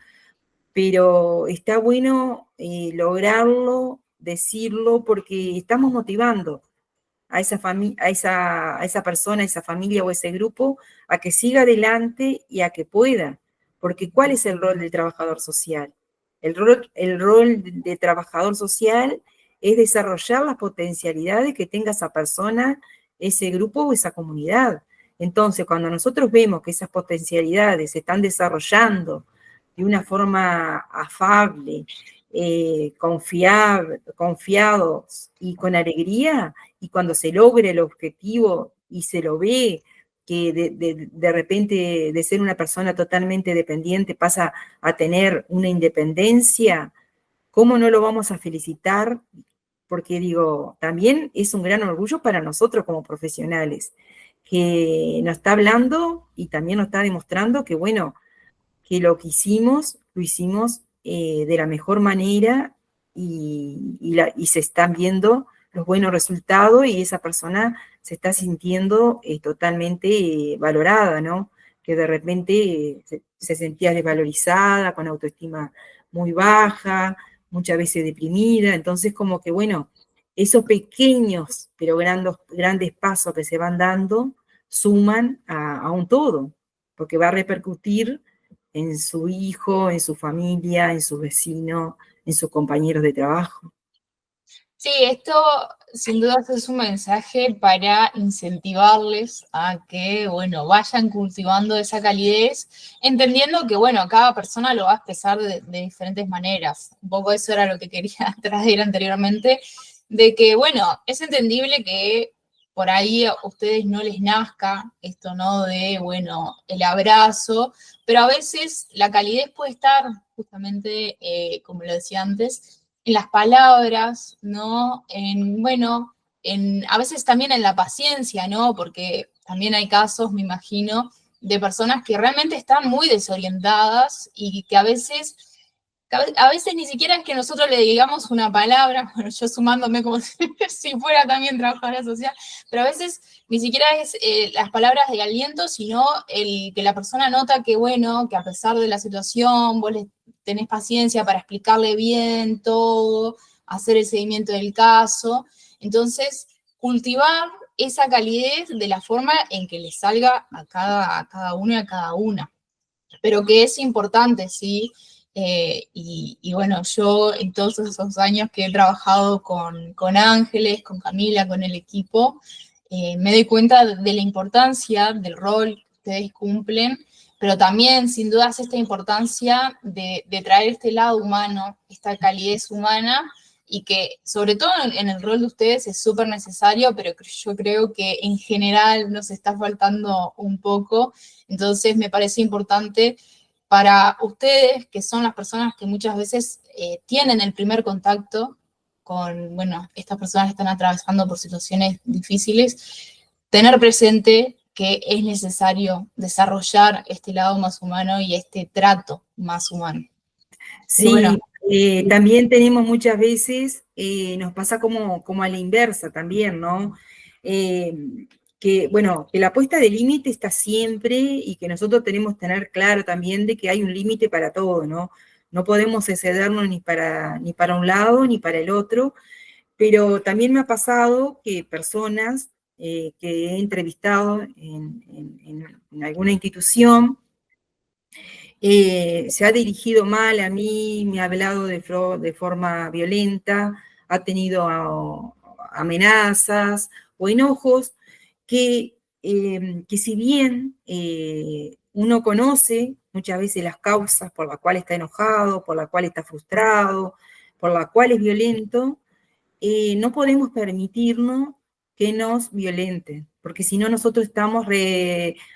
pero está bueno lograrlo, decirlo, porque estamos motivando a esa persona, a esa familia o ese grupo a que siga adelante y a que pueda. Porque ¿cuál es el rol del trabajador social? El rol de trabajador social es desarrollar las potencialidades que tenga esa persona, ese grupo o esa comunidad. Entonces, cuando nosotros vemos que esas potencialidades se están desarrollando de una forma afable, confiados y con alegría, y cuando se logre el objetivo y se lo ve que de repente de ser una persona totalmente dependiente pasa a tener una independencia, ¿cómo no lo vamos a felicitar? Porque digo, también es un gran orgullo para nosotros como profesionales, que nos está hablando y también nos está demostrando que, bueno, que lo hicimos de la mejor manera y se están viendo los buenos resultados y esa persona se está sintiendo totalmente valorada, ¿no? Que de repente se sentía desvalorizada, con autoestima muy baja, muchas veces deprimida, entonces como que bueno, esos pequeños pero grandes pasos que se van dando suman a un todo, porque va a repercutir en su hijo, en su familia, en su vecino, en sus compañeros de trabajo. Sí, esto sin duda es un mensaje para incentivarles a que, bueno, vayan cultivando esa calidez, entendiendo que, bueno, cada persona lo va a expresar de diferentes maneras. Un poco eso era lo que quería traer anteriormente, de que, bueno, es entendible que por ahí a ustedes no les nazca esto, ¿no? De, bueno, el abrazo, pero a veces la calidez puede estar justamente, como lo decía antes, en las palabras, ¿no? En, bueno, a veces también en la paciencia, ¿no? Porque también hay casos, me imagino, de personas que realmente están muy desorientadas y que a veces ni siquiera es que nosotros le digamos una palabra, bueno, yo sumándome como si fuera también trabajadora social, pero a veces ni siquiera es las palabras de aliento, sino el que la persona nota que, bueno, que a pesar de la situación, vos le tenés paciencia para explicarle bien todo, hacer el seguimiento del caso. Entonces, cultivar esa calidez de la forma en que le salga a cada uno y a cada una. Pero que es importante, ¿sí? Y bueno, yo en todos esos años que he trabajado con Ángeles, con Camila, con el equipo, me doy cuenta de la importancia del rol que ustedes cumplen, pero también, sin dudas, esta importancia de traer este lado humano, esta calidez humana, y que sobre todo en el rol de ustedes es súper necesario, pero yo creo que en general nos está faltando un poco. Entonces me parece importante para ustedes, que son las personas que muchas veces tienen el primer contacto con, bueno, estas personas que están atravesando por situaciones difíciles, tener presente que es necesario desarrollar este lado más humano y este trato más humano. Y bueno, Sí, también tenemos muchas veces, nos pasa como a la inversa también, ¿no? Eh, que, bueno, que la puesta de límite está siempre y que nosotros tenemos que tener claro también de que hay un límite para todo, ¿no? No podemos excedernos ni para un lado ni para el otro, pero también me ha pasado que personas que he entrevistado en alguna institución, se ha dirigido mal a mí, me ha hablado de forma violenta, ha tenido amenazas o enojos que que si bien uno conoce muchas veces las causas por las cuales está enojado, por las cuales está frustrado, por las cuales es violento, no podemos permitirnos que nos violenten, porque si no nosotros estamos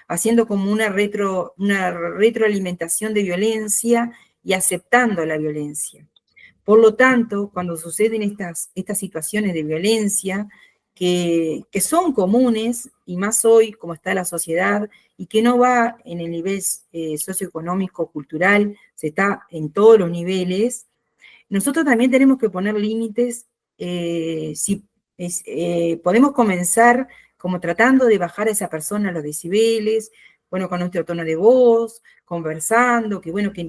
haciendo como una retroalimentación de violencia y aceptando la violencia. Por lo tanto, cuando suceden estas situaciones de violencia, que son comunes, y más hoy como está la sociedad, y que no va en el nivel socioeconómico, cultural, se está en todos los niveles, nosotros también tenemos que poner límites. Podemos comenzar como tratando de bajar a esa persona los decibeles, bueno, con nuestro tono de voz, conversando, que bueno, que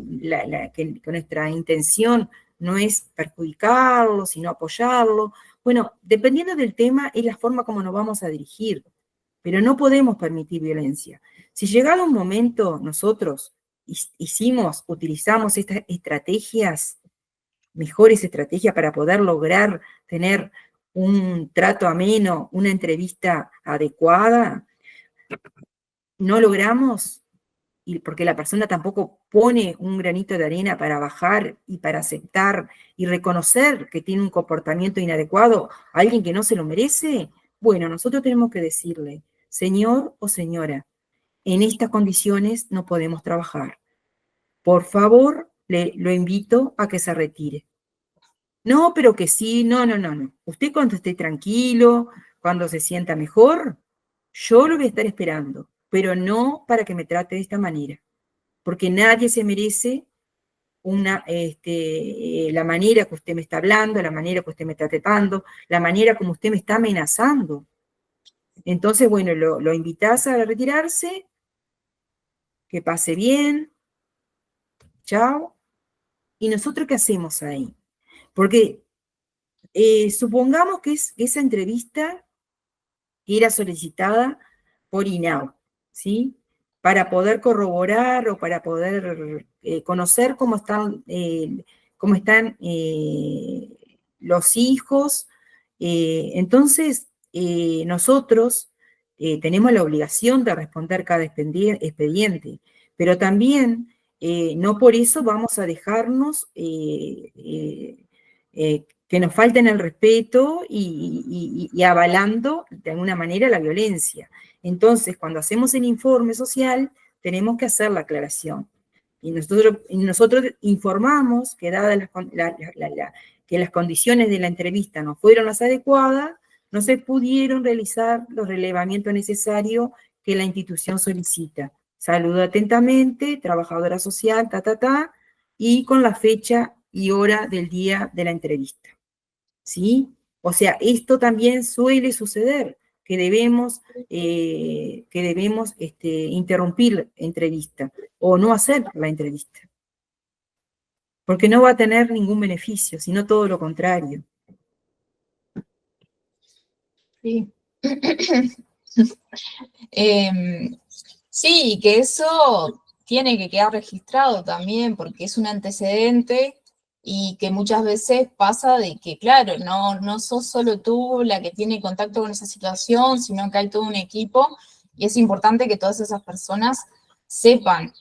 nuestra intención no es perjudicarlo, sino apoyarlo. Bueno, dependiendo del tema, es la forma como nos vamos a dirigir, pero no podemos permitir violencia. Si llegado un momento nosotros utilizamos estas estrategias, mejores estrategias para poder lograr tener un trato ameno, una entrevista adecuada, no logramos, y porque la persona tampoco pone un granito de arena para bajar y para aceptar y reconocer que tiene un comportamiento inadecuado, a alguien que no se lo merece, bueno, nosotros tenemos que decirle, señor o señora, en estas condiciones no podemos trabajar. Por favor, lo invito a que se retire. No, pero que sí, no. Usted cuando esté tranquilo, cuando se sienta mejor, yo lo voy a estar esperando, pero no para que me trate de esta manera, porque nadie se merece la manera que usted me está hablando, la manera que usted me está tratando, la manera como usted me está amenazando. Entonces, bueno, lo invitás a retirarse, que pase bien, chao. ¿Y nosotros qué hacemos ahí? Porque supongamos que esa entrevista era solicitada por INAU, ¿sí? Para poder corroborar o para poder conocer cómo están los hijos. Entonces, nosotros tenemos la obligación de responder cada expediente, pero también no por eso vamos a dejarnos que nos falten el respeto y avalando de alguna manera la violencia. Entonces, cuando hacemos el informe social, tenemos que hacer la aclaración. Y nosotros informamos que dadas que las condiciones de la entrevista no fueron las adecuadas, no se pudieron realizar los relevamientos necesarios que la institución solicita. Saludo atentamente, trabajadora social, y con la fecha y hora del día de la entrevista. ¿Sí? O sea, esto también suele suceder, que debemos interrumpir la entrevista o no hacer la entrevista, porque no va a tener ningún beneficio, sino todo lo contrario. Sí. Sí, que eso tiene que quedar registrado también, porque es un antecedente y que muchas veces pasa de que, claro, no sos solo tú la que tiene contacto con esa situación, sino que hay todo un equipo y es importante que todas esas personas sepan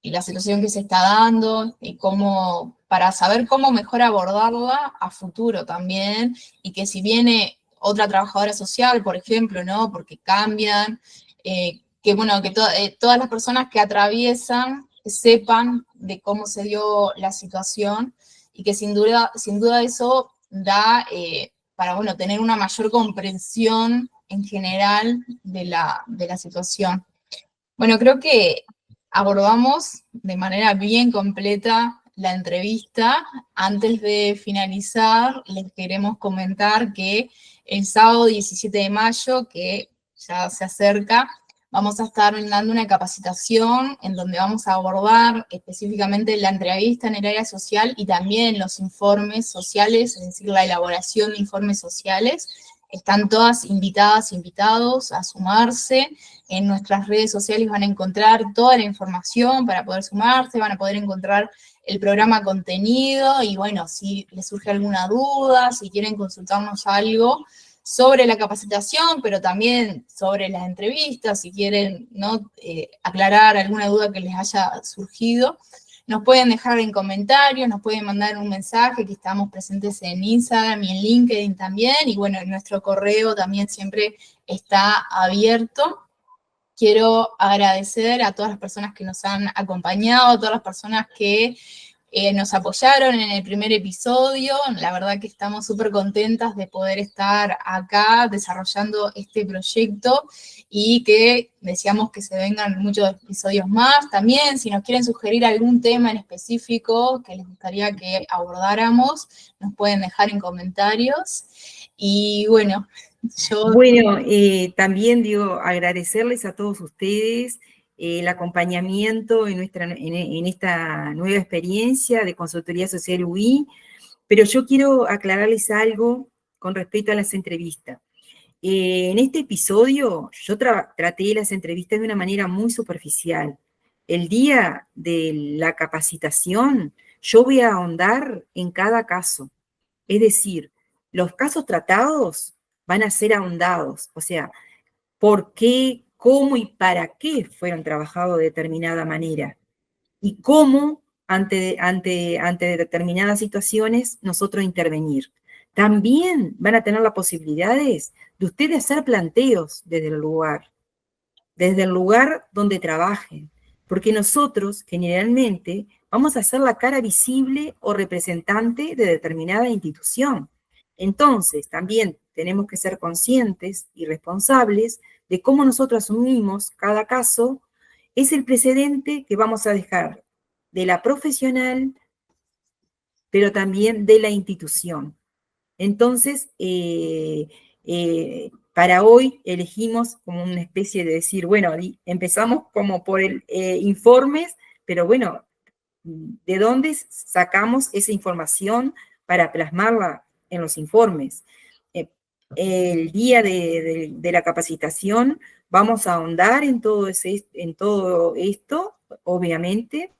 y la situación que se está dando y cómo, para saber cómo mejor abordarla a futuro también, y que si viene otra trabajadora social, por ejemplo, ¿no? Porque cambian, que bueno, que todas las personas que atraviesan sepan de cómo se dio la situación y que sin duda eso da para, bueno, tener una mayor comprensión en general de la situación. Bueno, creo que abordamos de manera bien completa la entrevista. Antes de finalizar, les queremos comentar que el sábado 17 de mayo, que ya se acerca, vamos a estar dando una capacitación en donde vamos a abordar específicamente la entrevista en el área social y también los informes sociales, es decir, la elaboración de informes sociales. Están todas invitadas, invitados a sumarse. En nuestras redes sociales van a encontrar toda la información para poder sumarse, van a poder encontrar el programa contenido y bueno, si les surge alguna duda, si quieren consultarnos algo, sobre la capacitación, pero también sobre las entrevistas, si quieren, ¿no? Aclarar alguna duda que les haya surgido. Nos pueden dejar en comentarios, nos pueden mandar un mensaje, que estamos presentes en Instagram y en LinkedIn también, y bueno, nuestro correo también siempre está abierto. Quiero agradecer a todas las personas que nos han acompañado, a todas las personas que nos apoyaron en el primer episodio. La verdad que estamos súper contentas de poder estar acá desarrollando este proyecto y que deseamos que se vengan muchos episodios más. También, si nos quieren sugerir algún tema en específico que les gustaría que abordáramos, nos pueden dejar en comentarios. Y bueno, Bueno, también digo, agradecerles a todos ustedes el acompañamiento en esta nueva experiencia de Consultoría Social UI, pero yo quiero aclararles algo con respecto a las entrevistas. En este episodio yo traté las entrevistas de una manera muy superficial. El día de la capacitación yo voy a ahondar en cada caso. Es decir, los casos tratados van a ser ahondados, o sea, por qué, cómo y para qué fueron trabajados de determinada manera y cómo ante determinadas situaciones nosotros intervenir. También van a tener las posibilidades de ustedes hacer planteos desde el lugar donde trabajen, porque nosotros generalmente vamos a ser la cara visible o representante de determinada institución. Entonces, también tenemos que ser conscientes y responsables de cómo nosotros asumimos cada caso. Es el precedente que vamos a dejar de la profesional, pero también de la institución. Entonces, para hoy elegimos como una especie de decir, bueno, empezamos como por informes, pero bueno, ¿de dónde sacamos esa información para plasmarla en los informes? El día de la capacitación vamos a ahondar en todo esto, obviamente,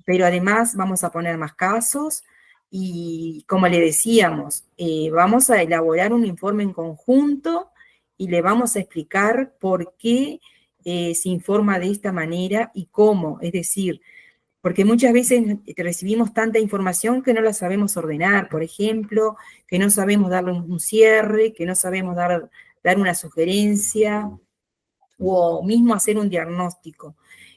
pero además vamos a poner más casos y, como le decíamos, vamos a elaborar un informe en conjunto y le vamos a explicar por qué se informa de esta manera y cómo. Es decir, porque muchas veces recibimos tanta información que no la sabemos ordenar, por ejemplo, que no sabemos darle un cierre, que no sabemos dar una sugerencia o mismo hacer un diagnóstico.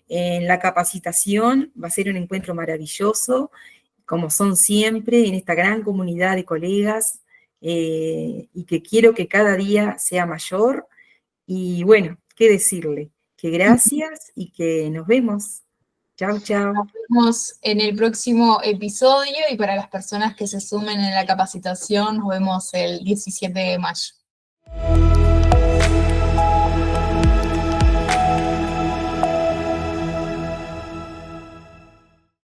En la capacitación va a ser un encuentro maravilloso, como son siempre, en esta gran comunidad de colegas, y que quiero que cada día sea mayor. Y bueno, qué decirle, que gracias y que nos vemos. Chau, chau. nos vemos en el próximo episodio y para las personas que se sumen en la capacitación, nos vemos el 17 de mayo.